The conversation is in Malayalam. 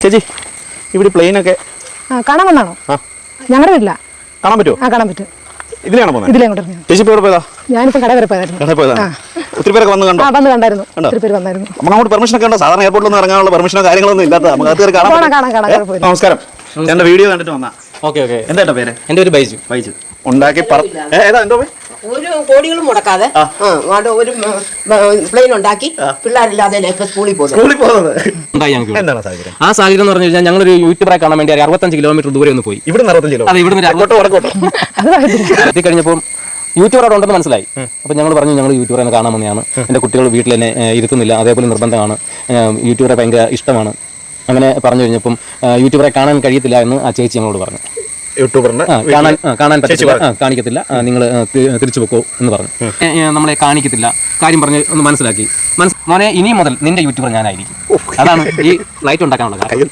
ചേച്ചി ഇവിടെ പ്ലെയിനൊക്കെ കാണാൻ വന്നാണോ? ഞങ്ങളുടെ വീട്ടില കാണാൻ പറ്റുമോ? കാണാൻ പറ്റും. ഇതിലാണ് പോകുന്നത്. ഇതിലെ അങ്ങോട്ട് ചേച്ചി ഇപ്പോൾ പോയതാ? ഞാനിപ്പോൾ കട വരെ പോയതായിരുന്നു. ഒത്തിരി പേരൊക്കെ വന്ന് കണ്ടോ? വന്ന് കണ്ടായിരുന്നു. ഒത്തിരി പേര് വന്നായിരുന്നു. നമുക്ക് അങ്ങോട്ട് പെർമിഷൻ ഒക്കെ ഉണ്ടോ? സാധാരണ എയർപോർട്ടിലൊന്നും ഇറങ്ങാനുള്ള പെർമിഷനോ കാര്യങ്ങളൊന്നും ഇല്ലാത്ത നമുക്ക് അത് കാണാം. നമസ്കാരം, എന്റെ വീഡിയോ കണ്ടിട്ട് വന്നാ. ഓക്കെ. എന്താ പേര്? എന്റെ ഒരു ബൈജു. ഉണ്ടാക്കി ഏതാ എന്തോ ഒരു കോടികളും മുടക്കാതെ ഒരു പ്ലെയിൻ ഉണ്ടാക്കി പിള്ളേരില്ലാതെ സ്കൂളിൽ പോകുന്നത്. ആ സാഹചര്യം എന്ന് പറഞ്ഞു കഴിഞ്ഞാൽ ഞങ്ങളൊരു യൂട്യൂബറെ കാണാൻ വേണ്ടി 65 കിലോമീറ്റർ ദൂരെ ഒന്ന് പോയി. ഇവിടെ 60 കിലോ. അതെ, ഇവിടെ എത്തിക്കഴിഞ്ഞപ്പോൾ യൂട്യൂബർ അവിടെ ഉണ്ടെന്ന് മനസ്സിലായി. അപ്പോൾ ഞങ്ങൾ പറഞ്ഞു ഞങ്ങൾ യൂട്യൂബറെ കാണാൻ വന്നതാണ്. എൻ്റെ കുട്ടികൾ വീട്ടിൽ എന്നെ ഇരുത്തുന്നില്ല, അതേപോലെ നിർബന്ധമാണ്, യൂട്യൂബറെ ഭയങ്കര ഇഷ്ടമാണ്. അങ്ങനെ പറഞ്ഞു കഴിഞ്ഞപ്പം യൂട്യൂബറെ കാണാൻ കഴിയത്തില്ല എന്ന് ആ ചേച്ചി ഞങ്ങളോട് പറഞ്ഞു. യൂട്യൂബറിന് കാണാൻ പറ്റില്ല, കാണിക്കത്തില്ല, നിങ്ങൾ തിരിച്ചു വെക്കോ എന്ന് പറഞ്ഞു. നമ്മളെ കാണിക്കത്തില്ല കാര്യം പറഞ്ഞ് ഒന്ന് മനസ്സിലാക്കി. മോനെ ഇനി മുതൽ നിന്റെ യൂട്യൂബർ ഞാനായിരിക്കും. അതാണ് ഈ ലൈറ്റ് ഉണ്ടാക്കാനുള്ള കാര്യം.